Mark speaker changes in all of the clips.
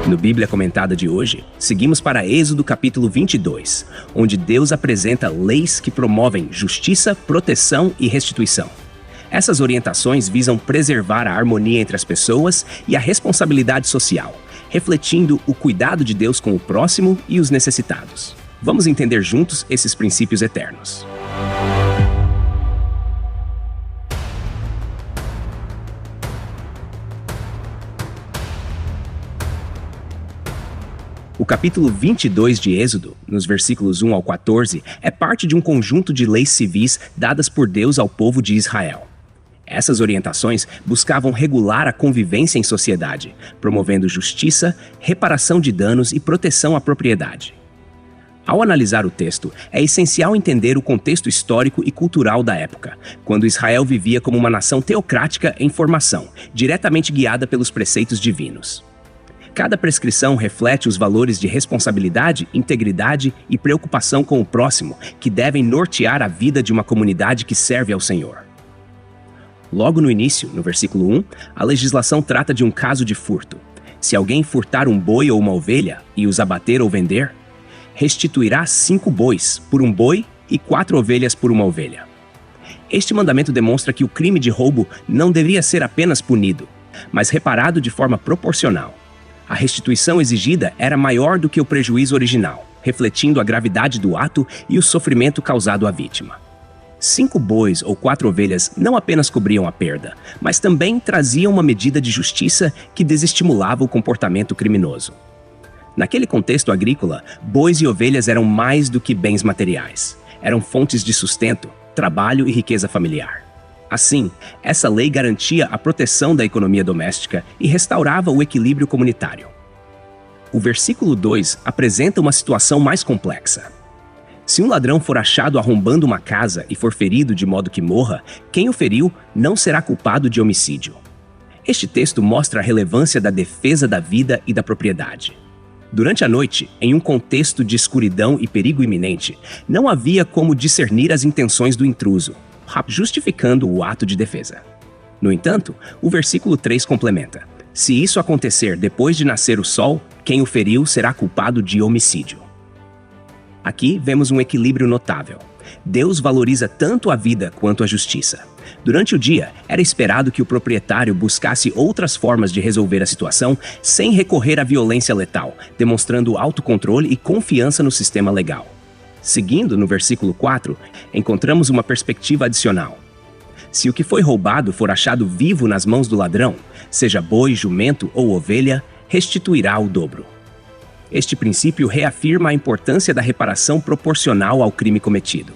Speaker 1: No Bíblia Comentada de hoje, seguimos para Êxodo capítulo 22, onde Deus apresenta leis que promovem justiça, proteção e restituição. Essas orientações visam preservar a harmonia entre as pessoas e a responsabilidade social, refletindo o cuidado de Deus com o próximo e os necessitados. Vamos entender juntos esses princípios eternos. O capítulo 22 de Êxodo, nos versículos 1 ao 14, é parte de um conjunto de leis civis dadas por Deus ao povo de Israel. Essas orientações buscavam regular a convivência em sociedade, promovendo justiça, reparação de danos e proteção à propriedade. Ao analisar o texto, é essencial entender o contexto histórico e cultural da época, quando Israel vivia como uma nação teocrática em formação, diretamente guiada pelos preceitos divinos. Cada prescrição reflete os valores de responsabilidade, integridade e preocupação com o próximo, que devem nortear a vida de uma comunidade que serve ao Senhor. Logo no início, no versículo 1, a legislação trata de um caso de furto. Se alguém furtar um boi ou uma ovelha e os abater ou vender, restituirá 5 bois por um boi e 4 ovelhas por uma ovelha. Este mandamento demonstra que o crime de roubo não deveria ser apenas punido, mas reparado de forma proporcional. A restituição exigida era maior do que o prejuízo original, refletindo a gravidade do ato e o sofrimento causado à vítima. 5 bois ou 4 ovelhas não apenas cobriam a perda, mas também traziam uma medida de justiça que desestimulava o comportamento criminoso. Naquele contexto agrícola, bois e ovelhas eram mais do que bens materiais. Eram fontes de sustento, trabalho e riqueza familiar. Assim, essa lei garantia a proteção da economia doméstica e restaurava o equilíbrio comunitário. O versículo 2 apresenta uma situação mais complexa. Se um ladrão for achado arrombando uma casa e for ferido de modo que morra, quem o feriu não será culpado de homicídio. Este texto mostra a relevância da defesa da vida e da propriedade. Durante a noite, em um contexto de escuridão e perigo iminente, não havia como discernir as intenções do intruso, justificando o ato de defesa. No entanto, o versículo 3 complementa: se isso acontecer depois de nascer o sol, quem o feriu será culpado de homicídio. Aqui vemos um equilíbrio notável. Deus valoriza tanto a vida quanto a justiça. Durante o dia, era esperado que o proprietário buscasse outras formas de resolver a situação sem recorrer à violência letal, demonstrando autocontrole e confiança no sistema legal. Seguindo no versículo 4, encontramos uma perspectiva adicional. Se o que foi roubado for achado vivo nas mãos do ladrão, seja boi, jumento ou ovelha, restituirá o dobro. Este princípio reafirma a importância da reparação proporcional ao crime cometido.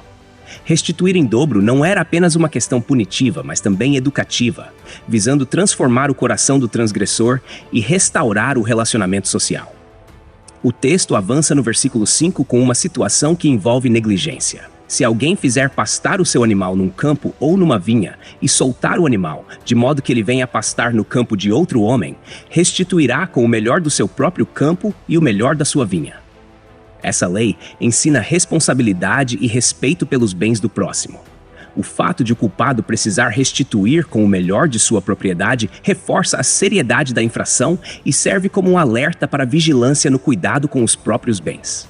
Speaker 1: Restituir em dobro não era apenas uma questão punitiva, mas também educativa, visando transformar o coração do transgressor e restaurar o relacionamento social. O texto avança no versículo 5 com uma situação que envolve negligência. Se alguém fizer pastar o seu animal num campo ou numa vinha e soltar o animal, de modo que ele venha pastar no campo de outro homem, restituirá com o melhor do seu próprio campo e o melhor da sua vinha. Essa lei ensina responsabilidade e respeito pelos bens do próximo. O fato de o culpado precisar restituir com o melhor de sua propriedade reforça a seriedade da infração e serve como um alerta para a vigilância no cuidado com os próprios bens.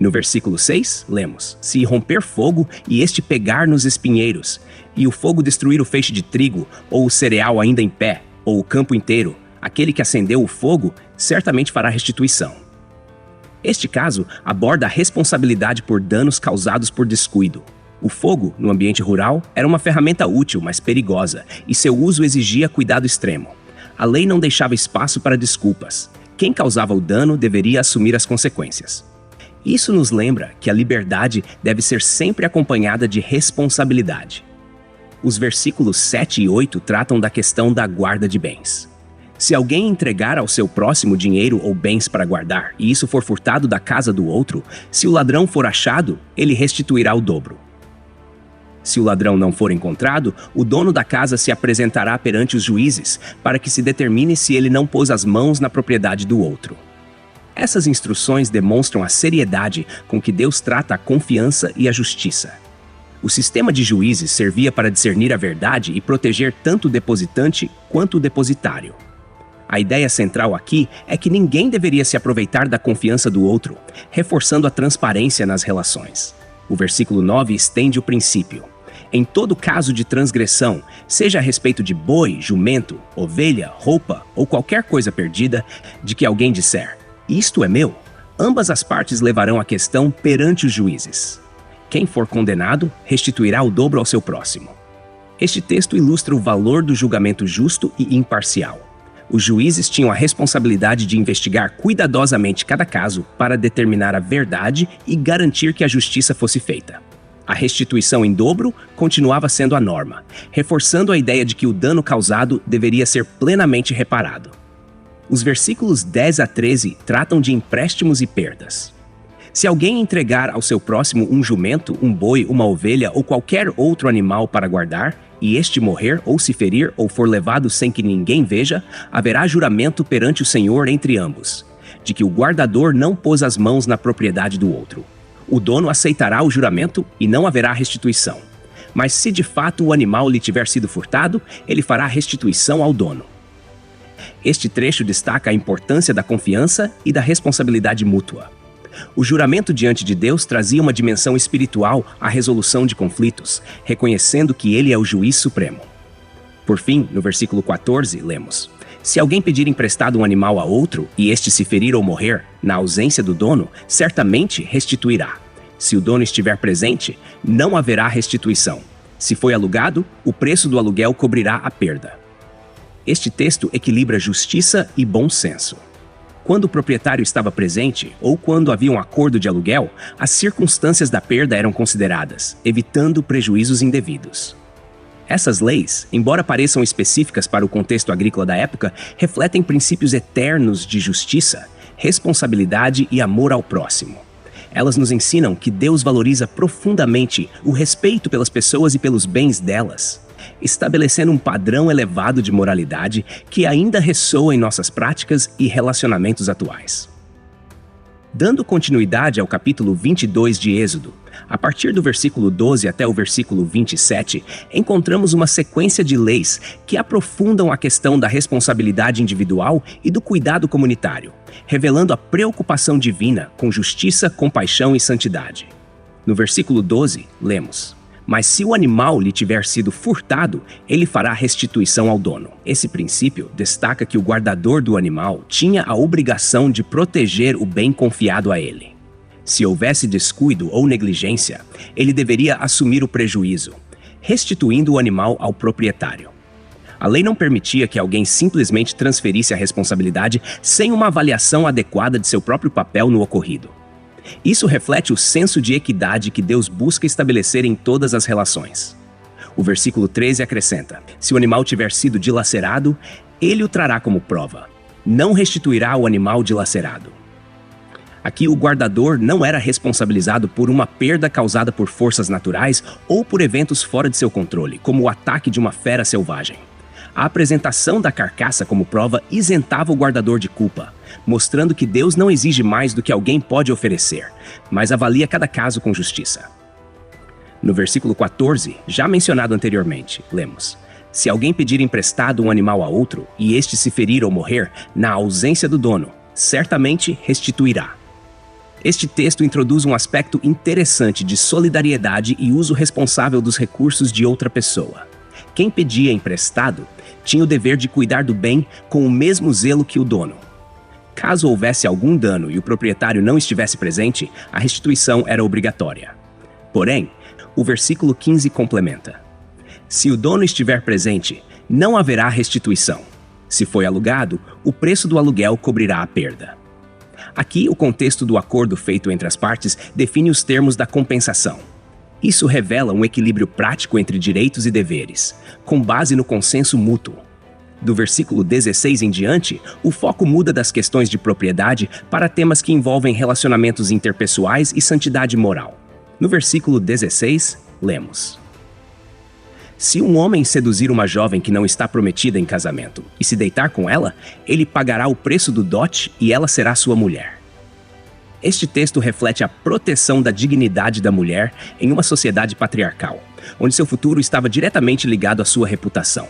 Speaker 1: No versículo 6, lemos: se romper fogo e este pegar nos espinheiros, e o fogo destruir o feixe de trigo, ou o cereal ainda em pé, ou o campo inteiro, aquele que acendeu o fogo certamente fará restituição. Este caso aborda a responsabilidade por danos causados por descuido. O fogo, no ambiente rural, era uma ferramenta útil, mas perigosa, e seu uso exigia cuidado extremo. A lei não deixava espaço para desculpas. Quem causava o dano deveria assumir as consequências. Isso nos lembra que a liberdade deve ser sempre acompanhada de responsabilidade. Os versículos 7 e 8 tratam da questão da guarda de bens. Se alguém entregar ao seu próximo dinheiro ou bens para guardar, e isso for furtado da casa do outro, se o ladrão for achado, ele restituirá o dobro. Se o ladrão não for encontrado, o dono da casa se apresentará perante os juízes, para que se determine se ele não pôs as mãos na propriedade do outro. Essas instruções demonstram a seriedade com que Deus trata a confiança e a justiça. O sistema de juízes servia para discernir a verdade e proteger tanto o depositante quanto o depositário. A ideia central aqui é que ninguém deveria se aproveitar da confiança do outro, reforçando a transparência nas relações. O versículo 9 estende o princípio. Em todo caso de transgressão, seja a respeito de boi, jumento, ovelha, roupa ou qualquer coisa perdida, de que alguém disser, isto é meu, ambas as partes levarão a questão perante os juízes. Quem for condenado, restituirá o dobro ao seu próximo. Este texto ilustra o valor do julgamento justo e imparcial. Os juízes tinham a responsabilidade de investigar cuidadosamente cada caso para determinar a verdade e garantir que a justiça fosse feita. A restituição em dobro continuava sendo a norma, reforçando a ideia de que o dano causado deveria ser plenamente reparado. Os versículos 10 a 13 tratam de empréstimos e perdas. Se alguém entregar ao seu próximo um jumento, um boi, uma ovelha ou qualquer outro animal para guardar, e este morrer ou se ferir ou for levado sem que ninguém veja, haverá juramento perante o Senhor entre ambos, de que o guardador não pôs as mãos na propriedade do outro. O dono aceitará o juramento e não haverá restituição. Mas se de fato o animal lhe tiver sido furtado, ele fará restituição ao dono. Este trecho destaca a importância da confiança e da responsabilidade mútua. O juramento diante de Deus trazia uma dimensão espiritual à resolução de conflitos, reconhecendo que Ele é o juiz supremo. Por fim, no versículo 14, lemos: se alguém pedir emprestado um animal a outro, e este se ferir ou morrer, na ausência do dono, certamente restituirá. Se o dono estiver presente, não haverá restituição. Se foi alugado, o preço do aluguel cobrirá a perda. Este texto equilibra justiça e bom senso. Quando o proprietário estava presente, ou quando havia um acordo de aluguel, as circunstâncias da perda eram consideradas, evitando prejuízos indevidos. Essas leis, embora pareçam específicas para o contexto agrícola da época, refletem princípios eternos de justiça, responsabilidade e amor ao próximo. Elas nos ensinam que Deus valoriza profundamente o respeito pelas pessoas e pelos bens delas, estabelecendo um padrão elevado de moralidade que ainda ressoa em nossas práticas e relacionamentos atuais. Dando continuidade ao capítulo 22 de Êxodo, a partir do versículo 12 até o versículo 27, encontramos uma sequência de leis que aprofundam a questão da responsabilidade individual e do cuidado comunitário, revelando a preocupação divina com justiça, compaixão e santidade. No versículo 12, lemos: mas se o animal lhe tiver sido furtado, ele fará restituição ao dono. Esse princípio destaca que o guardador do animal tinha a obrigação de proteger o bem confiado a ele. Se houvesse descuido ou negligência, ele deveria assumir o prejuízo, restituindo o animal ao proprietário. A lei não permitia que alguém simplesmente transferisse a responsabilidade sem uma avaliação adequada de seu próprio papel no ocorrido. Isso reflete o senso de equidade que Deus busca estabelecer em todas as relações. O versículo 13 acrescenta: se o animal tiver sido dilacerado, ele o trará como prova. Não restituirá o animal dilacerado. Aqui o guardador não era responsabilizado por uma perda causada por forças naturais ou por eventos fora de seu controle, como o ataque de uma fera selvagem. A apresentação da carcaça como prova isentava o guardador de culpa, mostrando que Deus não exige mais do que alguém pode oferecer, mas avalia cada caso com justiça. No versículo 14, já mencionado anteriormente, lemos: se alguém pedir emprestado um animal a outro, e este se ferir ou morrer, na ausência do dono, certamente restituirá. Este texto introduz um aspecto interessante de solidariedade e uso responsável dos recursos de outra pessoa. Quem pedia emprestado tinha o dever de cuidar do bem com o mesmo zelo que o dono. Caso houvesse algum dano e o proprietário não estivesse presente, a restituição era obrigatória. Porém, o versículo 15 complementa: se o dono estiver presente, não haverá restituição. Se foi alugado, o preço do aluguel cobrirá a perda. Aqui, o contexto do acordo feito entre as partes define os termos da compensação. Isso revela um equilíbrio prático entre direitos e deveres, com base no consenso mútuo. Do versículo 16 em diante, o foco muda das questões de propriedade para temas que envolvem relacionamentos interpessoais e santidade moral. No versículo 16, lemos: se um homem seduzir uma jovem que não está prometida em casamento e se deitar com ela, ele pagará o preço do dote e ela será sua mulher. Este texto reflete a proteção da dignidade da mulher em uma sociedade patriarcal, onde seu futuro estava diretamente ligado à sua reputação.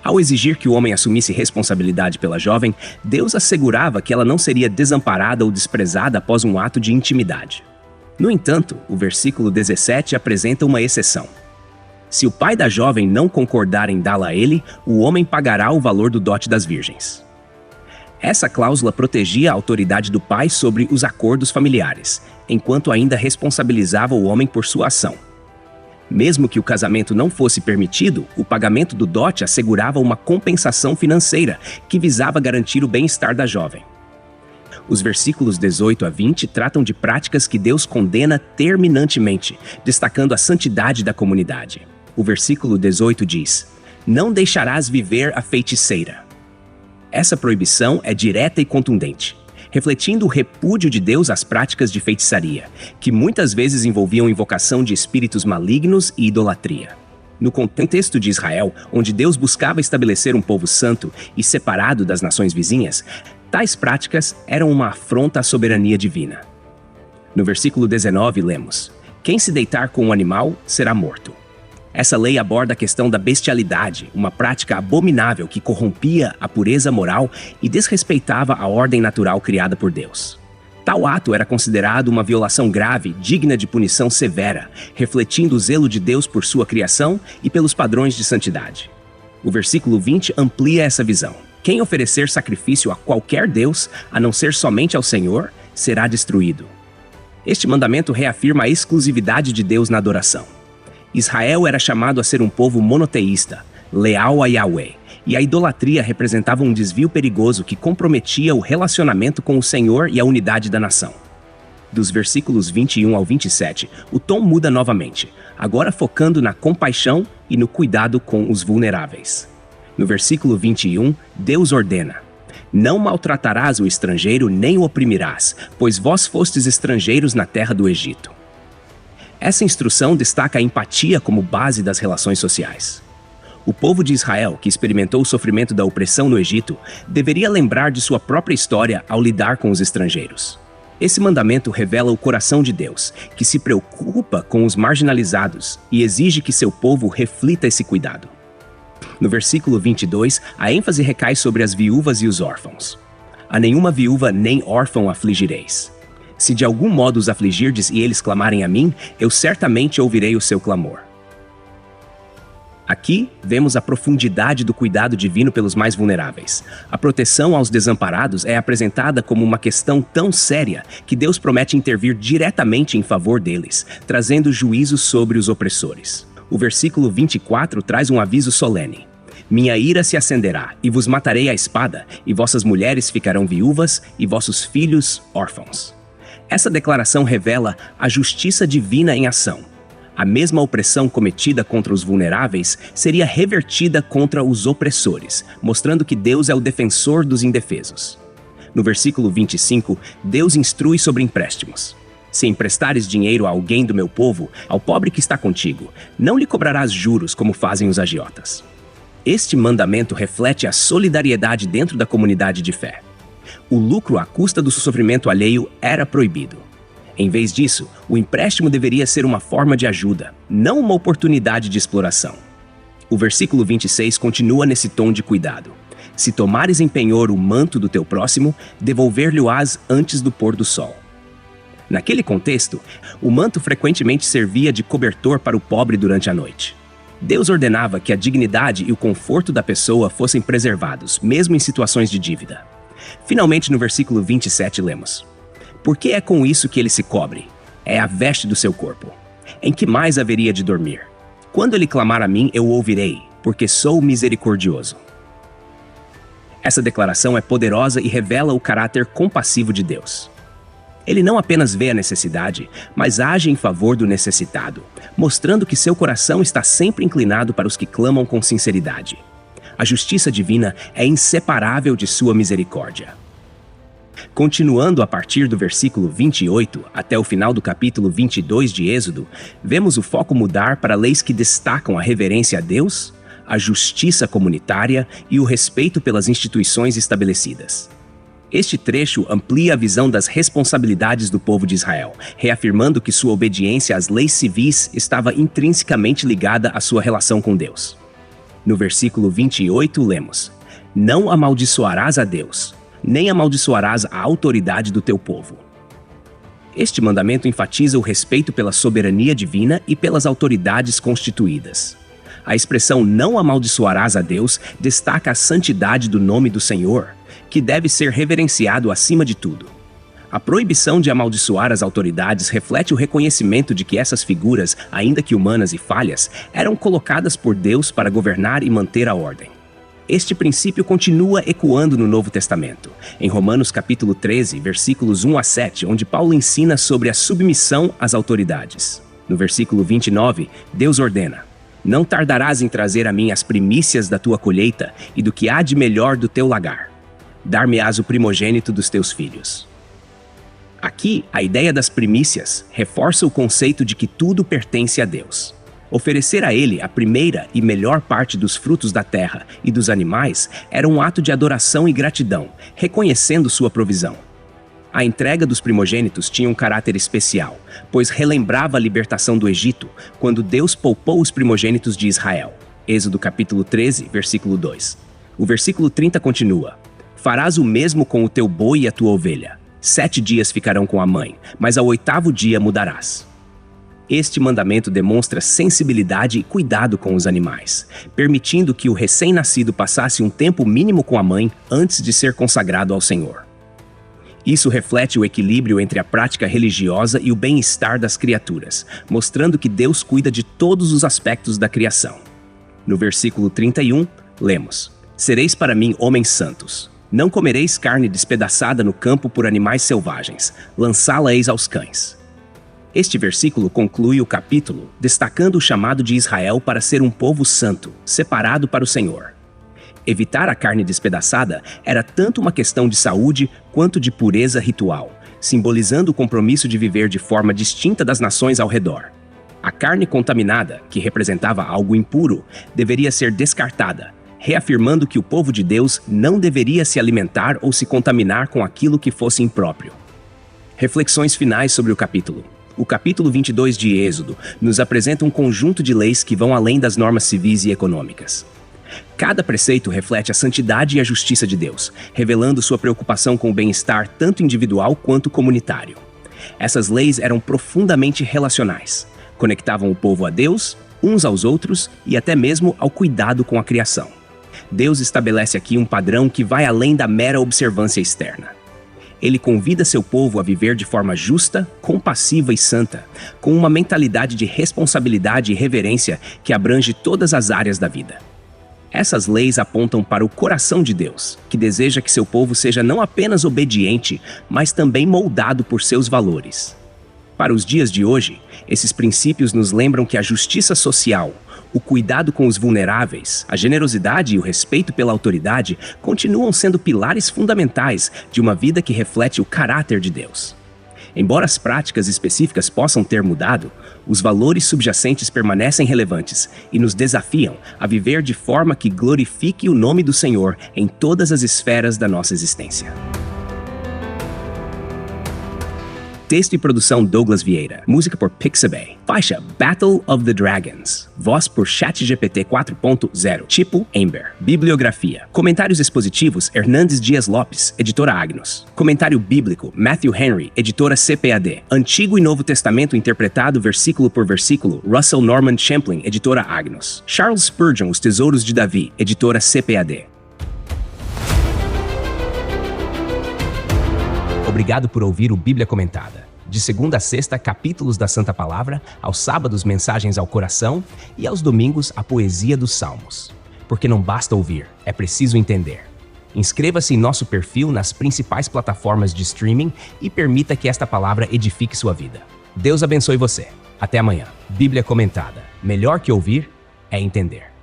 Speaker 1: Ao exigir que o homem assumisse responsabilidade pela jovem, Deus assegurava que ela não seria desamparada ou desprezada após um ato de intimidade. No entanto, o versículo 17 apresenta uma exceção. Se o pai da jovem não concordar em dá-la a ele, o homem pagará o valor do dote das virgens. Essa cláusula protegia a autoridade do pai sobre os acordos familiares, enquanto ainda responsabilizava o homem por sua ação. Mesmo que o casamento não fosse permitido, o pagamento do dote assegurava uma compensação financeira que visava garantir o bem-estar da jovem. Os versículos 18 a 20 tratam de práticas que Deus condena terminantemente, destacando a santidade da comunidade. O versículo 18 diz: "Não deixarás viver a feiticeira." Essa proibição é direta e contundente, refletindo o repúdio de Deus às práticas de feitiçaria, que muitas vezes envolviam invocação de espíritos malignos e idolatria. No contexto de Israel, onde Deus buscava estabelecer um povo santo e separado das nações vizinhas, tais práticas eram uma afronta à soberania divina. No versículo 19 lemos: "Quem se deitar com um animal será morto." Essa lei aborda a questão da bestialidade, uma prática abominável que corrompia a pureza moral e desrespeitava a ordem natural criada por Deus. Tal ato era considerado uma violação grave, digna de punição severa, refletindo o zelo de Deus por sua criação e pelos padrões de santidade. O versículo 20 amplia essa visão. Quem oferecer sacrifício a qualquer Deus, a não ser somente ao Senhor, será destruído. Este mandamento reafirma a exclusividade de Deus na adoração. Israel era chamado a ser um povo monoteísta, leal a Yahweh, e a idolatria representava um desvio perigoso que comprometia o relacionamento com o Senhor e a unidade da nação. Dos versículos 21 ao 27, o tom muda novamente, agora focando na compaixão e no cuidado com os vulneráveis. No versículo 21, Deus ordena: "Não maltratarás o estrangeiro nem o oprimirás, pois vós fostes estrangeiros na terra do Egito." Essa instrução destaca a empatia como base das relações sociais. O povo de Israel, que experimentou o sofrimento da opressão no Egito, deveria lembrar de sua própria história ao lidar com os estrangeiros. Esse mandamento revela o coração de Deus, que se preocupa com os marginalizados e exige que seu povo reflita esse cuidado. No versículo 22, a ênfase recai sobre as viúvas e os órfãos. "A nenhuma viúva nem órfão afligireis. Se de algum modo os afligirdes e eles clamarem a mim, eu certamente ouvirei o seu clamor." Aqui, vemos a profundidade do cuidado divino pelos mais vulneráveis. A proteção aos desamparados é apresentada como uma questão tão séria que Deus promete intervir diretamente em favor deles, trazendo juízo sobre os opressores. O versículo 24 traz um aviso solene: "Minha ira se acenderá, e vos matarei à espada, e vossas mulheres ficarão viúvas, e vossos filhos órfãos." Essa declaração revela a justiça divina em ação. A mesma opressão cometida contra os vulneráveis seria revertida contra os opressores, mostrando que Deus é o defensor dos indefesos. No versículo 25, Deus instrui sobre empréstimos. "Se emprestares dinheiro a alguém do meu povo, ao pobre que está contigo, não lhe cobrarás juros como fazem os agiotas." Este mandamento reflete a solidariedade dentro da comunidade de fé. O lucro à custa do sofrimento alheio era proibido. Em vez disso, o empréstimo deveria ser uma forma de ajuda, não uma oportunidade de exploração. O versículo 26 continua nesse tom de cuidado: "Se tomares em penhor o manto do teu próximo, devolver-lhe-ás antes do pôr do sol." Naquele contexto, o manto frequentemente servia de cobertor para o pobre durante a noite. Deus ordenava que a dignidade e o conforto da pessoa fossem preservados, mesmo em situações de dívida. Finalmente, no versículo 27, lemos: "Porque é com isso que ele se cobre. É a veste do seu corpo. Em que mais haveria de dormir? Quando ele clamar a mim, eu o ouvirei, porque sou misericordioso." Essa declaração é poderosa e revela o caráter compassivo de Deus. Ele não apenas vê a necessidade, mas age em favor do necessitado, mostrando que seu coração está sempre inclinado para os que clamam com sinceridade. A justiça divina é inseparável de sua misericórdia. Continuando a partir do versículo 28 até o final do capítulo 22 de Êxodo, vemos o foco mudar para leis que destacam a reverência a Deus, a justiça comunitária e o respeito pelas instituições estabelecidas. Este trecho amplia a visão das responsabilidades do povo de Israel, reafirmando que sua obediência às leis civis estava intrinsecamente ligada à sua relação com Deus. No versículo 28 lemos: Não amaldiçoarás a Deus, nem amaldiçoarás a autoridade do teu povo. Este mandamento enfatiza o respeito pela soberania divina e pelas autoridades constituídas. A expressão não amaldiçoarás a Deus destaca a santidade do nome do Senhor, que deve ser reverenciado acima de tudo. A proibição de amaldiçoar as autoridades reflete o reconhecimento de que essas figuras, ainda que humanas e falhas, eram colocadas por Deus para governar e manter a ordem. Este princípio continua ecoando no Novo Testamento, em Romanos capítulo 13, versículos 1 a 7, onde Paulo ensina sobre a submissão às autoridades. No versículo 29, Deus ordena: Não tardarás em trazer a mim as primícias da tua colheita e do que há de melhor do teu lagar. Dar-me-ás o primogênito dos teus filhos. Aqui, a ideia das primícias reforça o conceito de que tudo pertence a Deus. Oferecer a Ele a primeira e melhor parte dos frutos da terra e dos animais era um ato de adoração e gratidão, reconhecendo sua provisão. A entrega dos primogênitos tinha um caráter especial, pois relembrava a libertação do Egito, quando Deus poupou os primogênitos de Israel. Êxodo capítulo 13, versículo 2. O versículo 30 continua: Farás o mesmo com o teu boi e a tua ovelha. 7 dias ficarão com a mãe, mas ao 8º dia mudarás. Este mandamento demonstra sensibilidade e cuidado com os animais, permitindo que o recém-nascido passasse um tempo mínimo com a mãe antes de ser consagrado ao Senhor. Isso reflete o equilíbrio entre a prática religiosa e o bem-estar das criaturas, mostrando que Deus cuida de todos os aspectos da criação. No versículo 31, lemos: Sereis para mim homens santos. Não comereis carne despedaçada no campo por animais selvagens, lançá-la-eis aos cães. Este versículo conclui o capítulo, destacando o chamado de Israel para ser um povo santo, separado para o Senhor. Evitar a carne despedaçada era tanto uma questão de saúde quanto de pureza ritual, simbolizando o compromisso de viver de forma distinta das nações ao redor. A carne contaminada, que representava algo impuro, deveria ser descartada, reafirmando que o povo de Deus não deveria se alimentar ou se contaminar com aquilo que fosse impróprio. Reflexões finais sobre o capítulo. O capítulo 22 de Êxodo nos apresenta um conjunto de leis que vão além das normas civis e econômicas. Cada preceito reflete a santidade e a justiça de Deus, revelando sua preocupação com o bem-estar tanto individual quanto comunitário. Essas leis eram profundamente relacionais, conectavam o povo a Deus, uns aos outros e até mesmo ao cuidado com a criação. Deus estabelece aqui um padrão que vai além da mera observância externa. Ele convida seu povo a viver de forma justa, compassiva e santa, com uma mentalidade de responsabilidade e reverência que abrange todas as áreas da vida. Essas leis apontam para o coração de Deus, que deseja que seu povo seja não apenas obediente, mas também moldado por seus valores. Para os dias de hoje, esses princípios nos lembram que a justiça social, o cuidado com os vulneráveis, a generosidade e o respeito pela autoridade continuam sendo pilares fundamentais de uma vida que reflete o caráter de Deus. Embora as práticas específicas possam ter mudado, os valores subjacentes permanecem relevantes e nos desafiam a viver de forma que glorifique o nome do Senhor em todas as esferas da nossa existência. Texto e produção Douglas Vieira. Música por Pixabay. Faixa Battle of the Dragons. Voz por ChatGPT 4.0. Tipo Ember. Bibliografia. Comentários expositivos Hernandes Dias Lopes, editora Agnos. Comentário bíblico Matthew Henry, editora CPAD. Antigo e Novo Testamento interpretado versículo por versículo Russell Norman Champlin, editora Agnos. Charles Spurgeon, Os Tesouros de Davi, editora CPAD. Obrigado por ouvir o Bíblia Comentada. De segunda a sexta, capítulos da Santa Palavra, aos sábados, mensagens ao coração e aos domingos, a poesia dos Salmos. Porque não basta ouvir, é preciso entender. Inscreva-se em nosso perfil nas principais plataformas de streaming e permita que esta palavra edifique sua vida. Deus abençoe você. Até amanhã. Bíblia Comentada. Melhor que ouvir é entender.